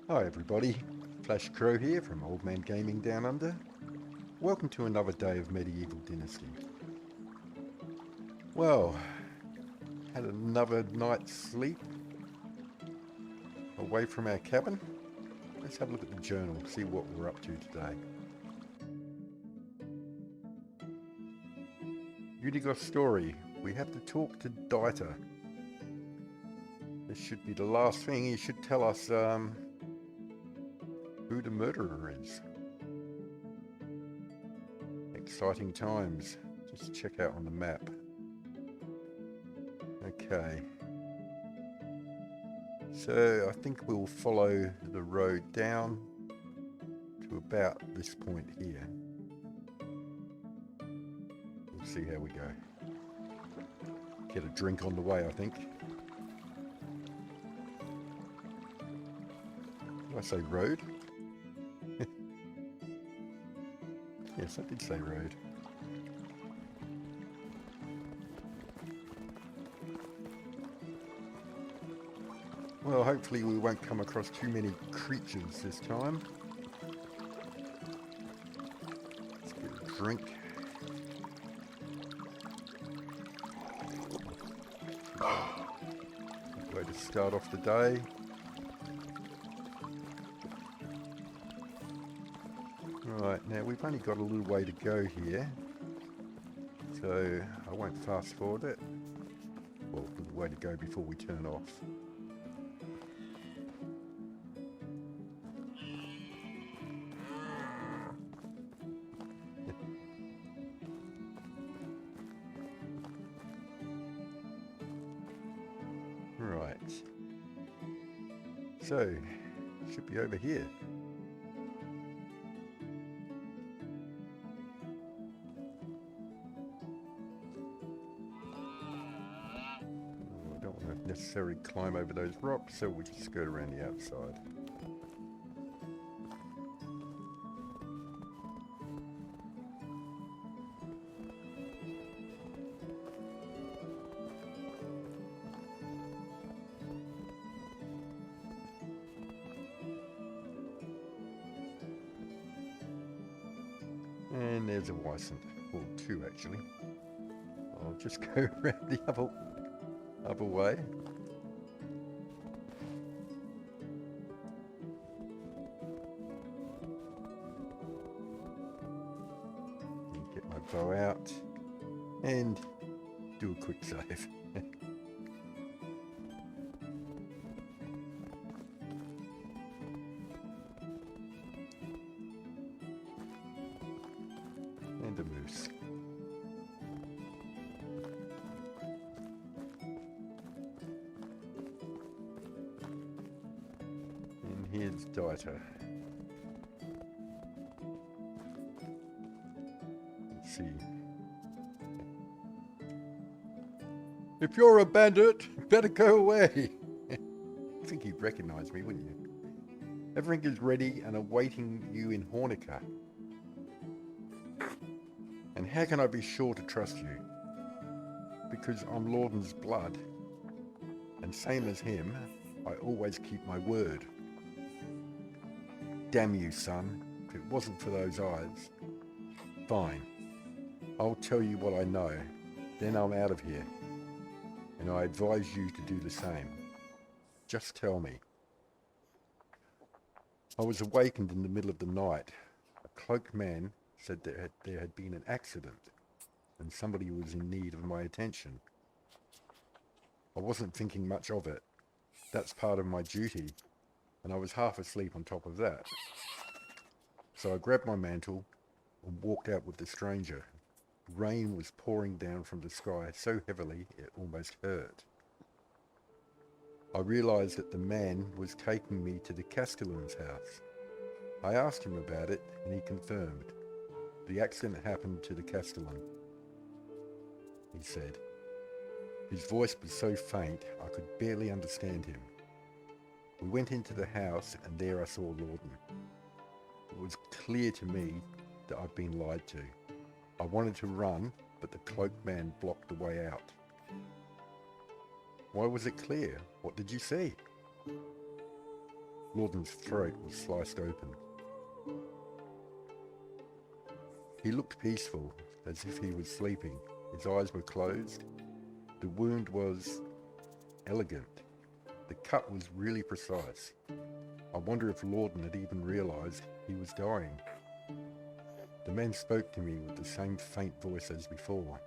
Hi everybody, Flash Crow here from Old Man Gaming Down Under. Welcome to another day of Medieval Dynasty. Well, had another night's sleep away from our cabin. Let's have a look at the journal, see what we're up to today. Unicost story, we have to talk to Dieter. This should be the last thing. He should tell us who the murderer is. Exciting times. Just check out on the map. Okay. So I think we'll follow the road down to about this point here. We'll see how we go. Get a drink on the way, I think. Did I say road? Yes, I did say road. Well, hopefully we won't come across too many creatures this time. Let's get a drink. Good way to start off the day. Right, now we've only got a little way to go here, so I won't fast forward it. Well, a little way to go before we turn off. Right, so should be over here. I don't want to necessarily climb over those rocks, so we'll just skirt around the outside. And there's a Wyson, or two actually. I'll just go around the other way. Get my bow out and do a quick save. And a moose. And here's Dieter. Let's see. If you're a bandit, better go away. I think he'd recognize me, wouldn't you? Everything is ready and awaiting you in Hornica. And how can I be sure to trust you? Because I'm Lorden's blood, and same as him, I always keep my word. Damn you, son, if it wasn't for those eyes. Fine, I'll tell you what I know, then I'm out of here. And I advise you to do the same. Just tell me. I was awakened in the middle of the night. A cloaked man said there had been an accident and somebody was in need of my attention. I wasn't thinking much of it. That's part of my duty, and I was half asleep on top of that. So I grabbed my mantle and walked out with the stranger. Rain was pouring down from the sky so heavily it almost hurt. I realized that the man was taking me to the Castellan's house. I asked him about it and he confirmed. The accident happened to the Castellan, he said. His voice was so faint I could barely understand him. We went into the house and there I saw Lorden. It was clear to me that I'd been lied to. I wanted to run, but the cloaked man blocked the way out. Why was it clear? What did you see? Lawton's throat was sliced open. He looked peaceful, as if he was sleeping. His eyes were closed. The wound was elegant. The cut was really precise. I wonder if Lawton had even realised he was dying. The man spoke to me with the same faint voice as before.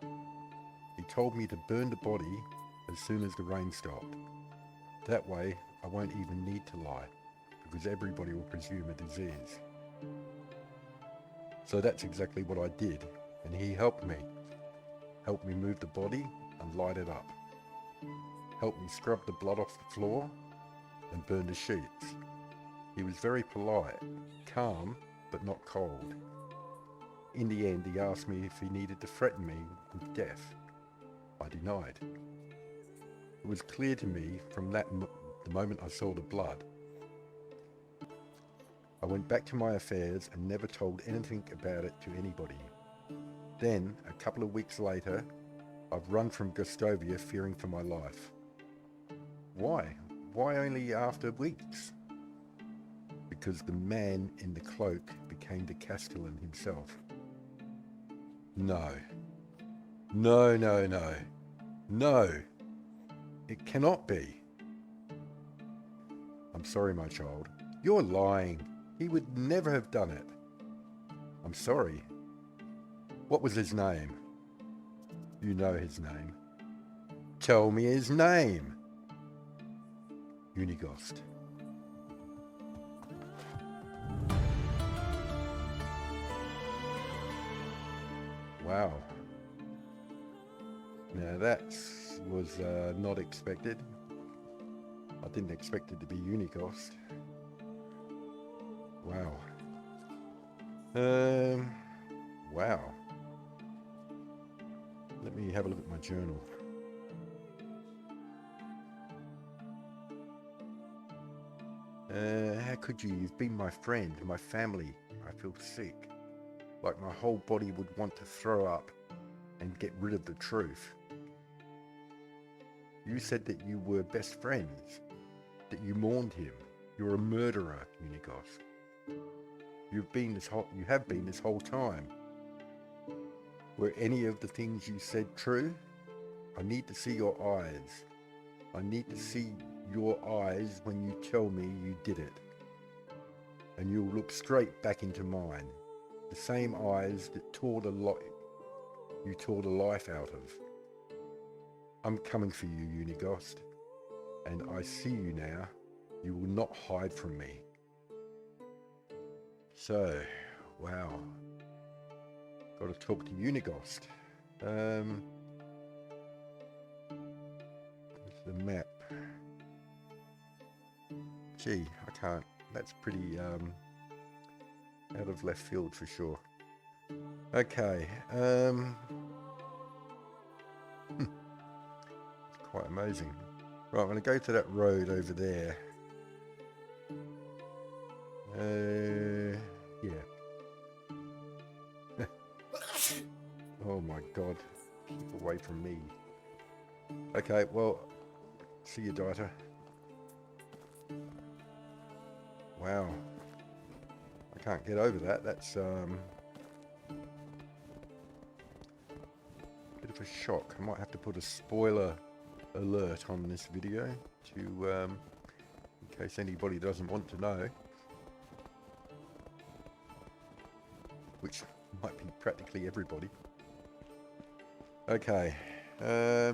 He told me to burn the body as soon as the rain stopped. That way, I won't even need to lie, because everybody will presume a disease. So that's exactly what I did, and he helped me. Helped me move the body and light it up. Helped me scrub the blood off the floor and burn the sheets. He was very polite, calm, but not cold. In the end, he asked me if he needed to threaten me with death. I denied. It was clear to me from the moment I saw the blood. I went back to my affairs and never told anything about it to anybody. Then, a couple of weeks later, I've run from Gustovia fearing for my life. Why? Why only after weeks? Because the man in the cloak became the Castellan himself. No. No, no, no. No. It cannot be. I'm sorry, my child. You're lying. He would never have done it. I'm sorry. What was his name? You know his name. Tell me his name. Unicost. Wow. Now that was not expected. I didn't expect it to be Unicost. Wow. Wow. Let me have a look at my journal. How could you? You've been my friend, my family. I feel sick. Like my whole body would want to throw up and get rid of the truth. You said that you were best friends, that you mourned him. You're a murderer, Unicost. You have been this whole time. Were any of the things you said true? I need to see your eyes. I need to see your eyes when you tell me you did it. And you'll look straight back into mine. The same eyes that you tore the life out of. I'm coming for you, Unicost. And I see you now. You will not hide from me. So, wow. Got to talk to Unicost. There's the map. Gee, I can't. That's pretty out of left field for sure. Okay. It's quite amazing. Right, I'm going to go to that road over there. Yeah. Oh my God. Keep away from me. Okay, well, see you, Dieter. Wow. I can't get over that. That's bit of a shock. I might have to put a spoiler alert on this video to in case anybody doesn't want to know, which might be practically everybody. Okay, yeah,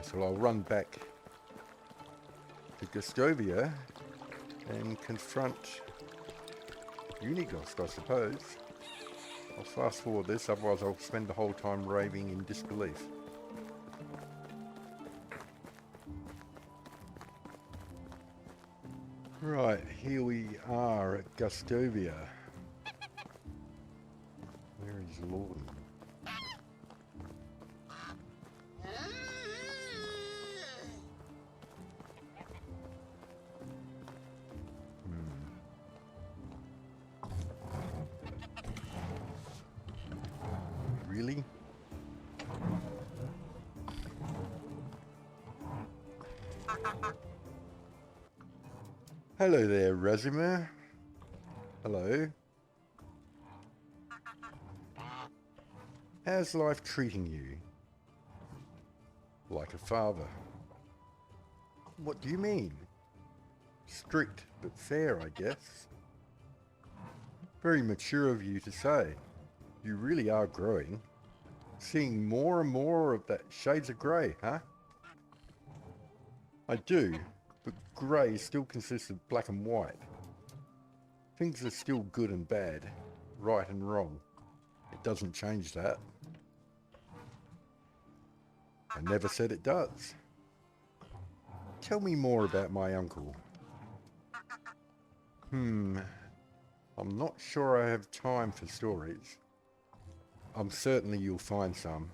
so I'll run back to Gustovia and confront Unicost, I suppose. I'll fast forward this, otherwise I'll spend the whole time raving in disbelief. Right, here we are at Gustovia. Where is Lawton? Really? Hello there, Razimir. Hello. How's life treating you? Like a father. What do you mean? Strict but fair, I guess. Very mature of you to say. You really are growing. Seeing more and more of that shades of grey, huh? I do, but grey still consists of black and white. Things are still good and bad, right and wrong. It doesn't change that. I never said it does. Tell me more about my uncle. I'm not sure I have time for stories. I'm certain you'll find some.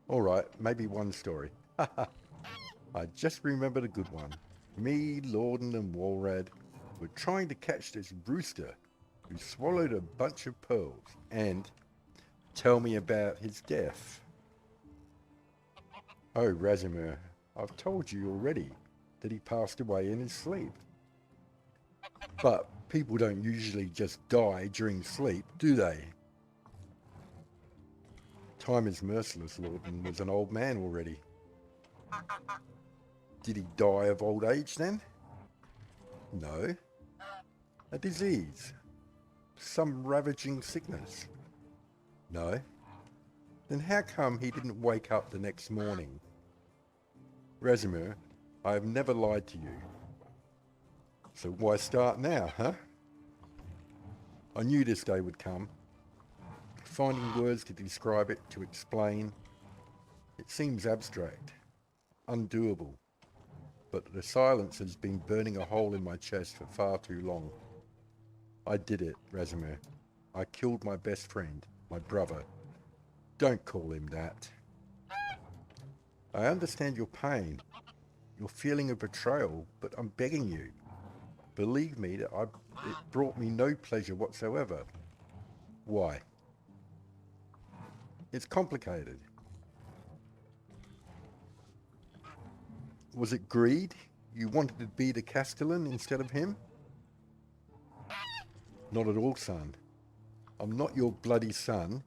Alright, maybe one story. I just remembered a good one. Me, Lorden and Walrad were trying to catch this rooster who swallowed a bunch of pearls. And tell me about his death. Oh, Razimir, I've told you already that he passed away in his sleep. But people don't usually just die during sleep, do they? Time is merciless, Lorden was an old man already. Did he die of old age then? No. A disease. Some ravaging sickness. No. Then how come he didn't wake up the next morning? Razimir, I have never lied to you. So why start now, huh? I knew this day would come. Finding words to describe it, to explain. It seems abstract, undoable. But the silence has been burning a hole in my chest for far too long. I did it, Razimir. I killed my best friend, my brother. Don't call him that. I understand your pain, your feeling of betrayal, but I'm begging you. Believe me that it brought me no pleasure whatsoever. Why? It's complicated. Was it greed? You wanted to be the Castellan instead of him? Not at all, son. I'm not your bloody son.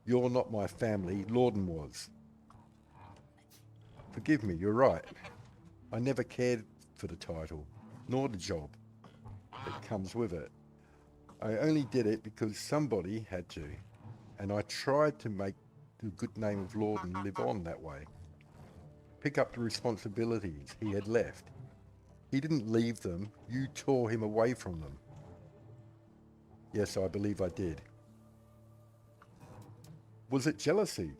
You're not my family. Lorden was. Forgive me, you're right. I never cared for the title, nor the job that comes with it. I only did it because somebody had to, and I tried to make the good name of Lorden live on that way. Pick up the responsibilities he had left. He didn't leave them, you tore him away from them. Yes, I believe I did. Was it jealousy?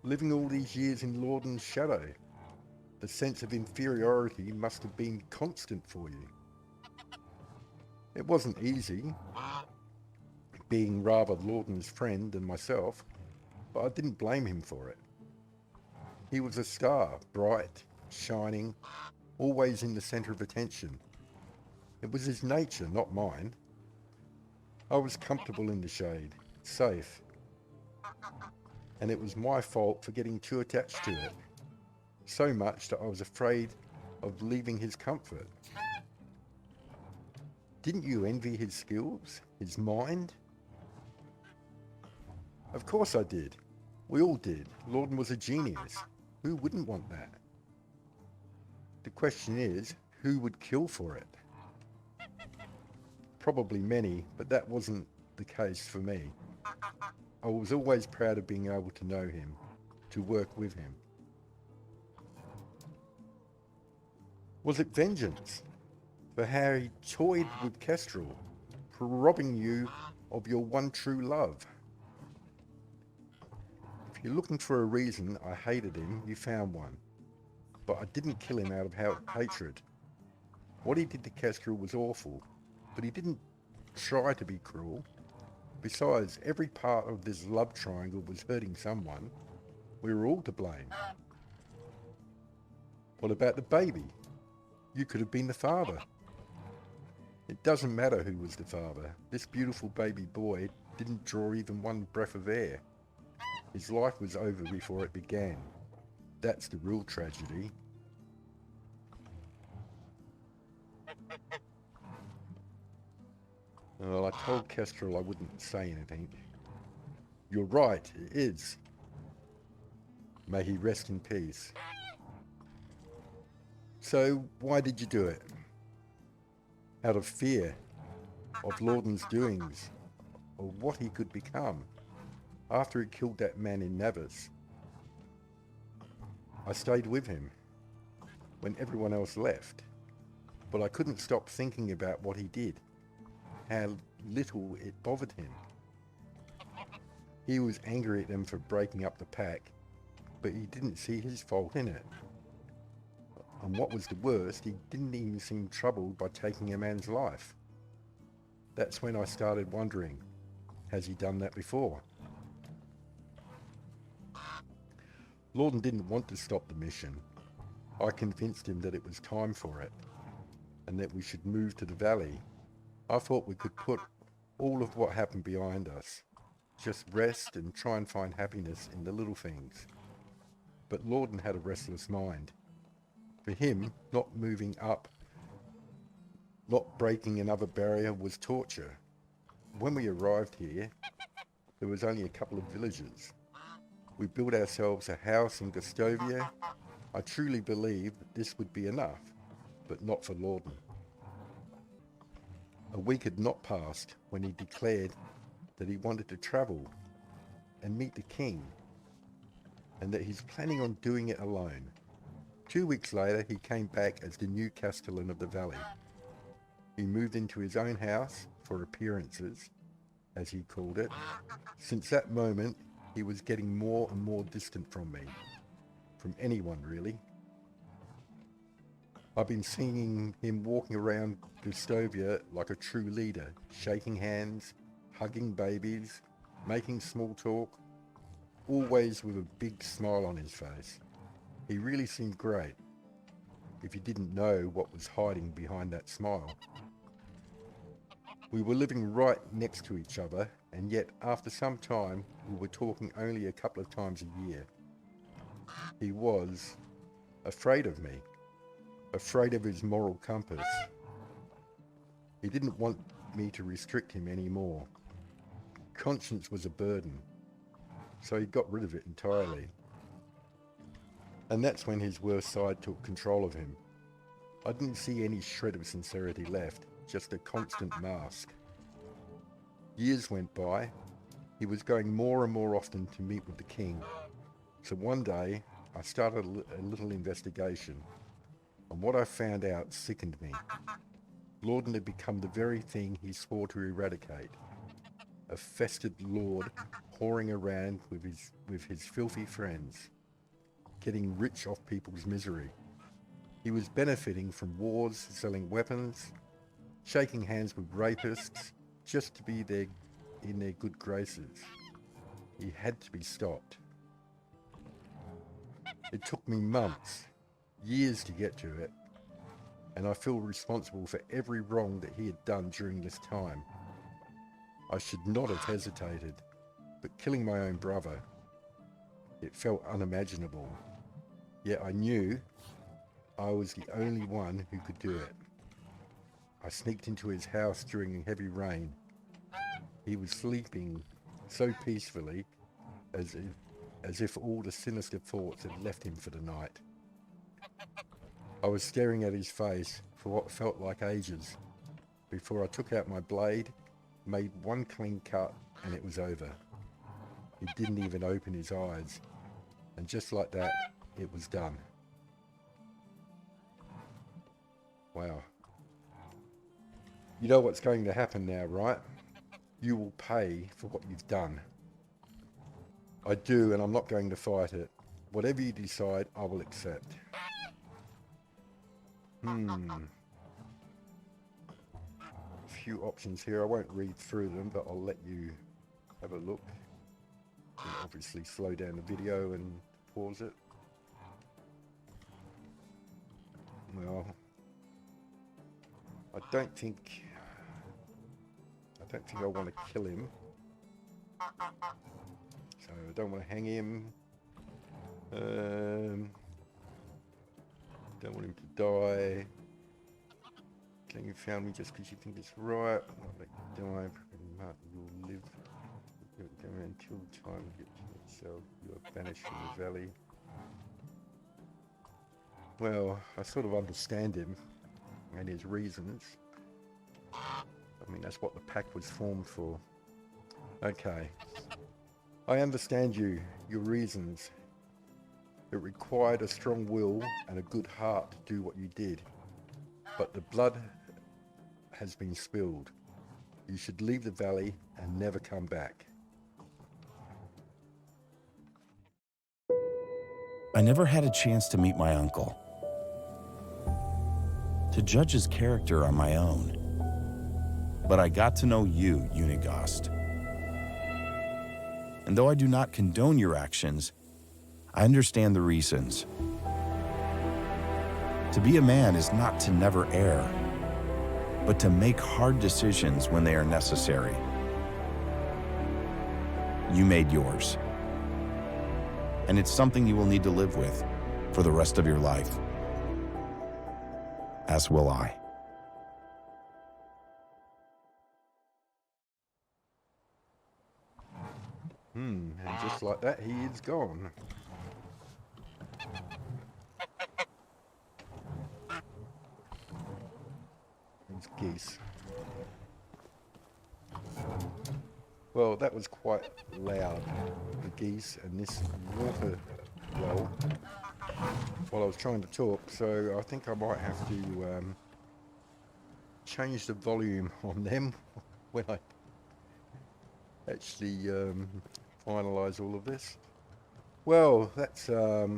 Living all these years in Lorden's shadow? The sense of inferiority must have been constant for you. It wasn't easy, being rather Lorden's friend than myself, but I didn't blame him for it. He was a star, bright, shining, always in the centre of attention. It was his nature, not mine. I was comfortable in the shade, safe, and it was my fault for getting too attached to it, so much that I was afraid of leaving his comfort. Didn't you envy his skills, his mind? Of course I did. We all did. Lorden was a genius. Who wouldn't want that? The question is, who would kill for it? Probably many, but that wasn't the case for me. I was always proud of being able to know him, to work with him. Was it vengeance for how he toyed with Kestrel, for robbing you of your one true love? If you're looking for a reason I hated him, you found one. But I didn't kill him out of hatred. What he did to Kestrel was awful, but he didn't try to be cruel. Besides, every part of this love triangle was hurting someone. We were all to blame. What about the baby? You could have been the father. It doesn't matter who was the father. This beautiful baby boy didn't draw even one breath of air. His life was over before it began. That's the real tragedy. Well, I told Kestrel I wouldn't say anything. You're right, it is. May he rest in peace. So, why did you do it? Out of fear of Lorden's doings, or what he could become after he killed that man in Navis. I stayed with him when everyone else left, but I couldn't stop thinking about what he did, how little it bothered him. He was angry at them for breaking up the pack, but he didn't see his fault in it. And what was the worst, he didn't even seem troubled by taking a man's life. That's when I started wondering, has he done that before? Lorden didn't want to stop the mission. I convinced him that it was time for it, and that we should move to the valley. I thought we could put all of what happened behind us, just rest and try and find happiness in the little things. But Lorden had a restless mind. For him, not moving up, not breaking another barrier was torture. When we arrived here, there was only a couple of villages. We built ourselves a house in Gustovia. I truly believed that this would be enough, but not for Lorden. A week had not passed when he declared that he wanted to travel and meet the king, and that he's planning on doing it alone. 2 weeks later, he came back as the new castellan of the valley. He moved into his own house for appearances, as he called it. Since that moment, he was getting more and more distant from me, from anyone really. I've been seeing him walking around Gustovia like a true leader, shaking hands, hugging babies, making small talk, always with a big smile on his face. He really seemed great, if you didn't know what was hiding behind that smile. We were living right next to each other, and yet after some time we were talking only a couple of times a year. He was afraid of me, afraid of his moral compass. He didn't want me to restrict him anymore. Conscience was a burden, so he got rid of it entirely. And that's when his worst side took control of him. I didn't see any shred of sincerity left, just a constant mask. Years went by. He was going more and more often to meet with the king. So one day, I started a little investigation, and what I found out sickened me. Lorden had become the very thing he swore to eradicate. A festered lord whoring around with his filthy friends, getting rich off people's misery. He was benefiting from wars, selling weapons, shaking hands with rapists, just to be in their good graces. He had to be stopped. It took me months, years to get to it, and I feel responsible for every wrong that he had done during this time. I should not have hesitated, but killing my own brother, it felt unimaginable. Yet I knew I was the only one who could do it. I sneaked into his house during heavy rain. He was sleeping so peacefully, as if all the sinister thoughts had left him for the night. I was staring at his face for what felt like ages, before I took out my blade, made one clean cut, and it was over. He didn't even open his eyes, and just like that, it was done. Wow. You know what's going to happen now, right? You will pay for what you've done. I do, and I'm not going to fight it. Whatever you decide, I will accept. A few options here. I won't read through them, but I'll let you have a look. And obviously slow down the video and pause it. Well, I don't think I want to kill him. So I don't want to hang him. Don't want him to die. Claim you found me just because you think it's right. I'll let you die. Martin, you'll live. You'll go until time you get to yourself. You are banished from the valley. Well, I sort of understand him and his reasons. I mean, that's what the pack was formed for. Okay. I understand you, your reasons. It required a strong will and a good heart to do what you did. But the blood has been spilled. You should leave the valley and never come back. I never had a chance to meet my uncle, to judge his character on my own. But I got to know you, Unicost. And though I do not condone your actions, I understand the reasons. To be a man is not to never err, but to make hard decisions when they are necessary. You made yours. And it's something you will need to live with for the rest of your life. As will I. And just like that, he is gone. These geese. Well, that was quite loud, the geese and this water roll, while I was trying to talk, so I think I might have to change the volume on them when I actually finalise all of this. Well, that's a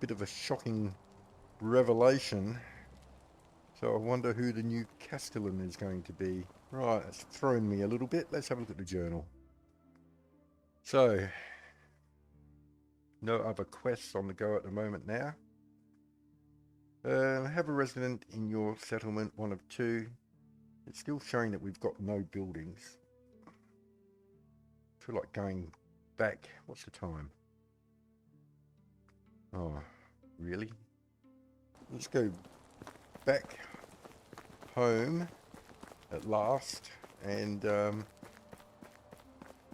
bit of a shocking revelation. So I wonder who the new Castellan is going to be. Right, it's thrown me a little bit. Let's have a look at the journal. So, no other quests on the go at the moment now. Have a resident in your settlement, 1 of 2. It's still showing that we've got no buildings. I feel like going back. What's the time? Oh, really? Let's go back home at last and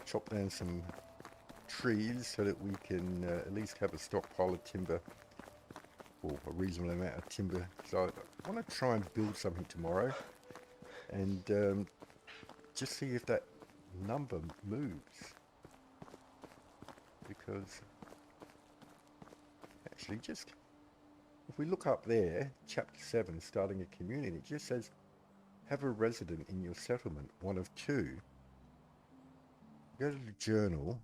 chop down some trees so that we can at least have a stockpile of timber, or a reasonable amount of timber. So I want to try and build something tomorrow and just see if that number moves, because actually just if we look up there, chapter 7, starting a community, it just says have a resident in your settlement, 1 of 2. Go to the journal,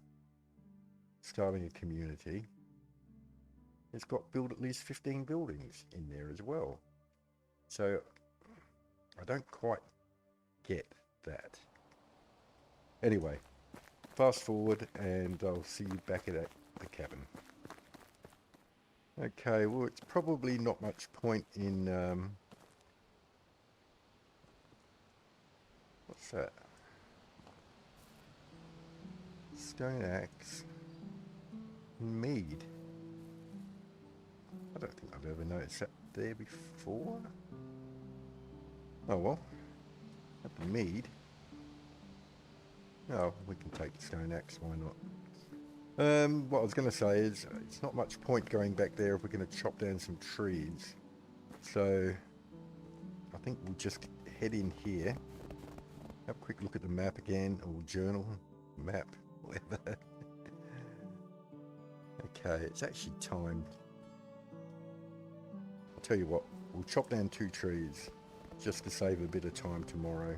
starting a community. It's got build at least 15 buildings in there as well. So I don't quite get that. Anyway, fast forward and I'll see you back at the cabin. Okay, well, it's probably not much point in what's that? Stone axe. Mead. I don't think I've ever noticed that there before. Oh well. At the mead. Oh, we can take the stone axe, why not? What I was going to say is, it's not much point going back there if we're going to chop down some trees. So, I think we'll just head in here. Have a quick look at the map again, or journal, map, whatever. Okay, it's actually timed. I'll tell you what, we'll chop down 2 trees, just to save a bit of time tomorrow.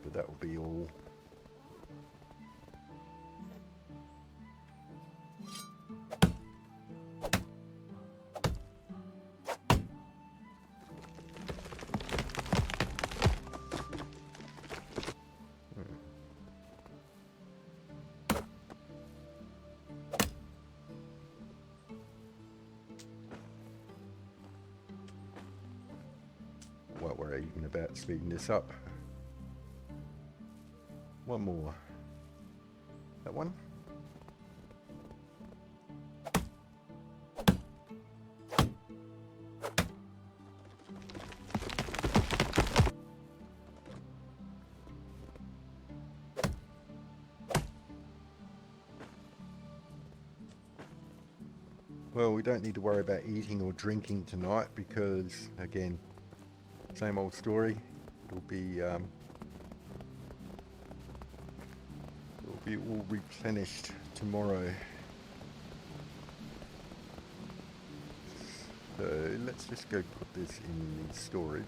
But that will be all. What we're even about speeding this up. One more. That one. Well, we don't need to worry about eating or drinking tonight because, again, same old story. It'll be all replenished tomorrow. So let's just go put this in the storage.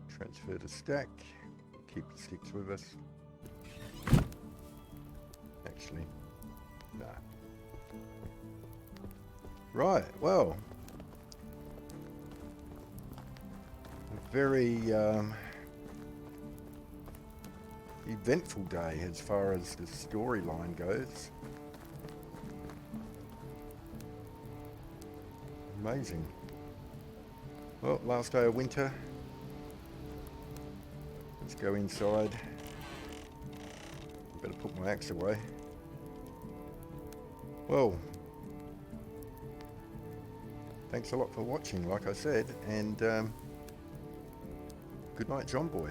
Transfer to stack. Keep the sticks with us. Actually, nah. Right, well. A very eventful day as far as the storyline goes. Amazing. Well, last day of winter. Let's go inside. Better put my axe away. Well, thanks a lot for watching, like I said, and good night, John Boy.